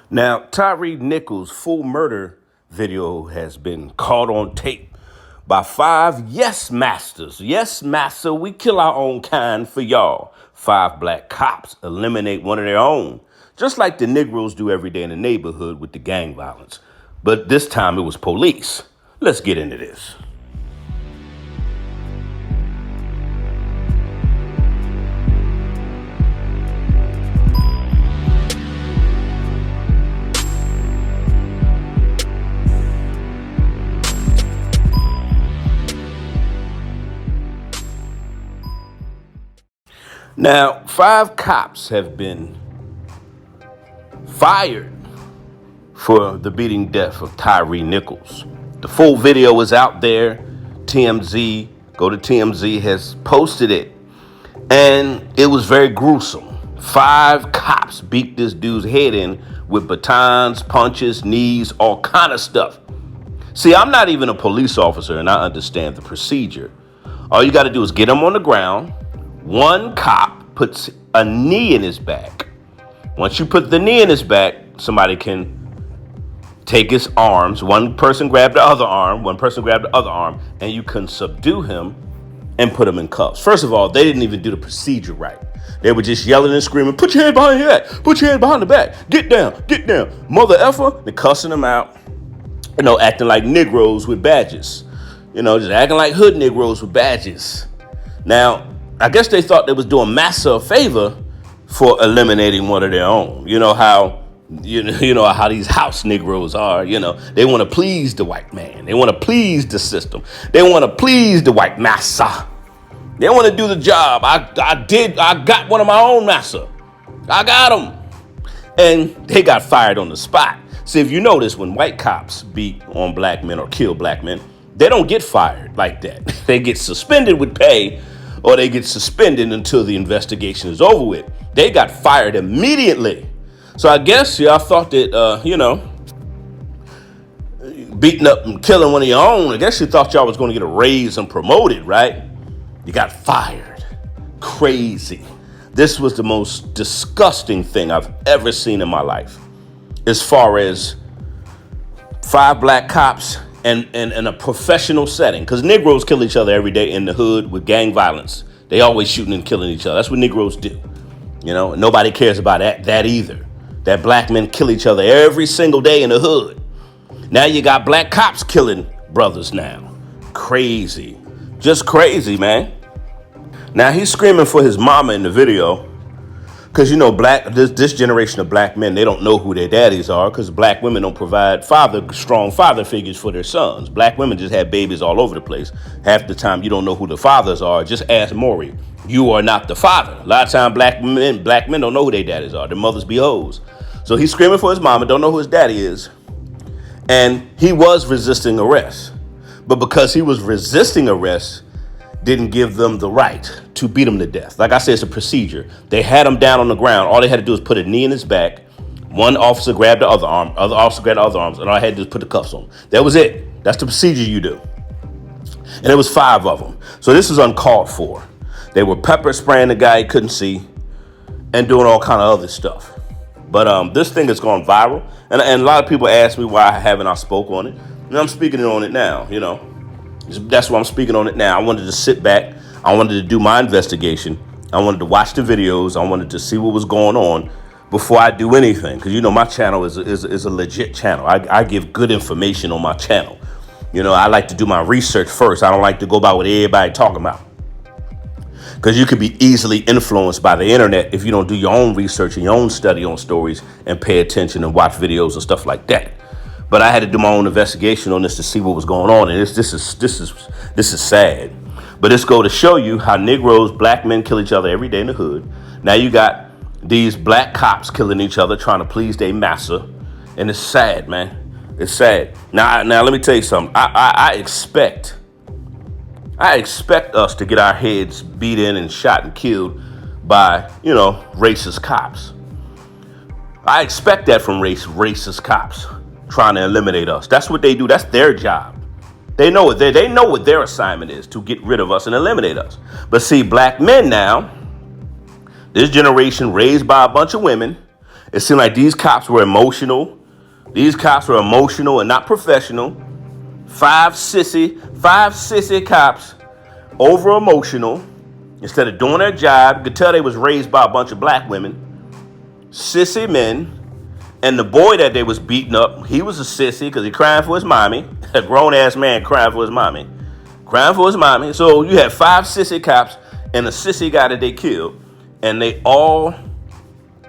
Now, Tyre Nichols' full murder video has been caught on tape by 5 yes masters. Yes, master, we kill our own kind for y'all. 5 black cops eliminate one of their own, just like the Negroes do every day in the neighborhood with the gang violence. But this time it was police. Let's get into this. Now, 5 cops have been fired for the beating death of Tyre Nichols. The full video is out there. TMZ, go to TMZ, has posted it. And it was very gruesome. 5 cops beat this dude's head in with batons, punches, knees, all kind of stuff. See, I'm not even a police officer and I understand the procedure. All you got to do is get him on the ground. One cop puts a knee in his back. Once you put the knee in his back, somebody can take his arms. One person grab the other arm, and you can subdue him and put him in cuffs. First of all, they didn't even do the procedure right. They were just yelling and screaming, "Put your hand behind your back, put your hand behind the back, get down, mother effer," and cussing them out, acting like Negroes with badges, just acting like hood Negroes with badges. Now, I guess they thought they was doing massa a favor for eliminating one of their own. You know how these house Negroes are. They want to please the white man. They want to please the system. They want to please the white massa. They want to do the job. I got one of my own massa. I got him. And they got fired on the spot. See, if you notice, when white cops beat on black men or kill black men, they don't get fired like that. They get suspended with pay, or they get suspended until the investigation is over with. They got fired immediately. So I guess y'all thought that, beating up and killing one of your own, I guess you thought y'all was going to get a raise and promoted, right? You got fired. Crazy. This was the most disgusting thing I've ever seen in my life. As far as 5 black cops and in a professional setting, because Negroes kill each other every day in the hood with gang violence. They always shooting and killing each other. That's what Negroes do. Nobody cares about that either. That black men kill each other every single day in the hood. Now you got black cops killing brothers now. Crazy. Just crazy, man. Now he's screaming for his mama in the video. Because, this generation of black men, they don't know who their daddies are because black women don't provide strong father figures for their sons. Black women just have babies all over the place. Half the time you don't know who the fathers are. Just ask Maury. You are not the father. A lot of times black men don't know who their daddies are. Their mothers be hoes. So he's screaming for his mama, don't know who his daddy is. And he was resisting arrest. But because he was resisting arrest, didn't give them the right to beat him to death. Like I said, it's a procedure. They had him down on the ground. All they had to do was put a knee in his back. One officer grabbed the other arm. Other officer grabbed the other arms. And all I had to do was put the cuffs on. That was it. That's the procedure you do. And there was 5 of them. So this is uncalled for. They were pepper spraying the guy he couldn't see and doing all kind of other stuff. But this thing has gone viral. And a lot of people ask me why haven't I spoke on it. And I'm speaking on it now, That's why I'm speaking on it now. I wanted to sit back. I wanted to do my investigation. I wanted to watch the videos. I wanted to see what was going on before I do anything. Because, my channel is a legit channel. I give good information on my channel. I like to do my research first. I don't like to go by what everybody talking about. Because you could be easily influenced by the internet if you don't do your own research and your own study on stories and pay attention and watch videos and stuff like that. But I had to do my own investigation on this to see what was going on, and this is sad. But this go to show you how Negroes, black men kill each other every day in the hood. Now you got these black cops killing each other, trying to please their massa, and it's sad, man. It's sad. Now let me tell you something. I expect us to get our heads beat in and shot and killed by racist cops. I expect that from racist cops trying to eliminate us. That's what they do. That's their job. They know what their assignment is, to get rid of us and eliminate us. But see, black men now, this generation raised by a bunch of women, It seemed like these cops were emotional. These cops were emotional and not professional. Five sissy cops, over emotional. Instead of doing their job, you could tell they was raised by a bunch of black women, sissy men. And the boy that they was beating up, he was a sissy because he crying for his mommy. A grown-ass man crying for his mommy. Crying for his mommy. So you had five sissy cops and a sissy guy that they killed. And they all,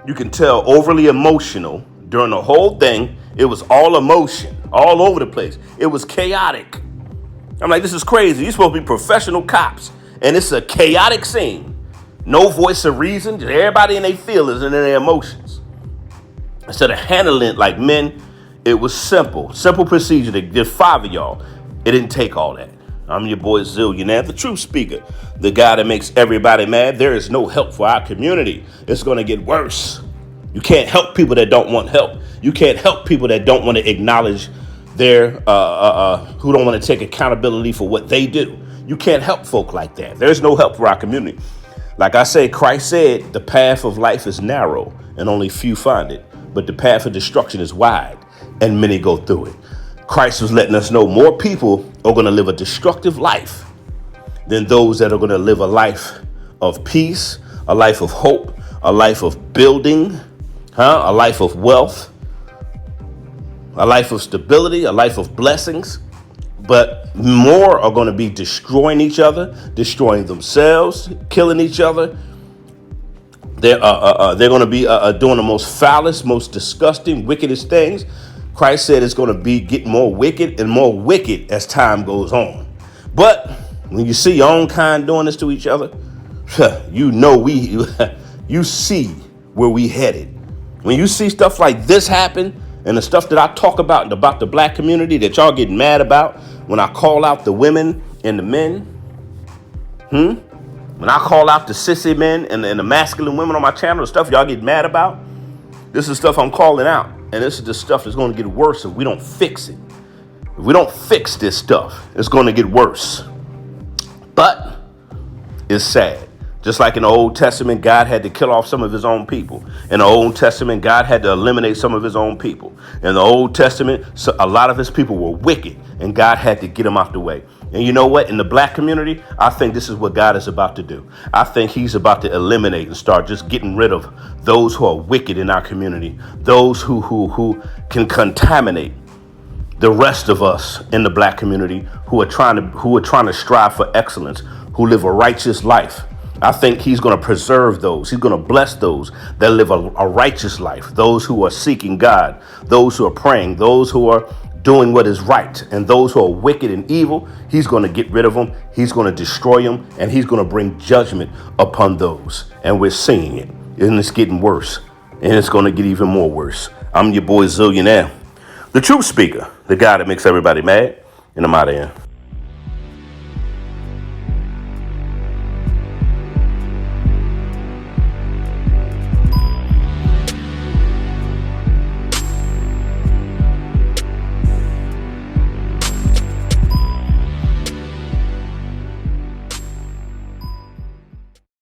you can tell, overly emotional during the whole thing. It was all emotion, all over the place. It was chaotic. I'm like, this is crazy. You're supposed to be professional cops. And it's a chaotic scene. No voice of reason. Just everybody in their feelings and in their emotions. Instead of handling it like men, it was simple. Simple procedure. There's five of y'all. It didn't take all that. I'm your boy Zillionaire, the truth speaker, the guy that makes everybody mad. There is no help for our community. It's going to get worse. You can't help people that don't want help. You can't help people that don't want to acknowledge their, who don't want to take accountability for what they do. You can't help folk like that. There's no help for our community. Like I say, Christ said, the path of life is narrow and only few find it. But the path of destruction is wide and many go through it. Christ was letting us know more people are going to live a destructive life than those that are going to live a life of peace, a life of hope, a life of building, a life of wealth, a life of stability, a life of blessings. But more are going to be destroying each other, destroying themselves, killing each other. They're going to be doing the most foulest, most disgusting, wickedest things. Christ said it's going to be getting more wicked and more wicked as time goes on. But when you see your own kind doing this to each other, you know you see where we headed. When you see stuff like this happen and the stuff that I talk about the black community that y'all getting mad about, when I call out the women and the men, when I call out the sissy men and the masculine women on my channel, the stuff y'all get mad about, this is stuff I'm calling out. And this is the stuff that's going to get worse if we don't fix it. If we don't fix this stuff, it's going to get worse. But it's sad. Just like in the Old Testament, God had to kill off some of his own people. In the Old Testament, God had to eliminate some of his own people. In the Old Testament, a lot of his people were wicked, and God had to get them out the way. And you know what? In the black community, I think this is what God is about to do. I think he's about to eliminate and start just getting rid of those who are wicked in our community, those who can contaminate the rest of us in the black community who are trying to strive for excellence, who live a righteous life. I think he's going to preserve those. He's going to bless those that live a righteous life, those who are seeking God, those who are praying, those who are doing what is right, and those who are wicked and evil. He's going to get rid of them. He's going to destroy them, and he's going to bring judgment upon those. And we're seeing it, and it's getting worse, and it's going to get even more worse. I'm your boy Zillionaire, the truth speaker, the guy that makes everybody mad, and I'm out of here.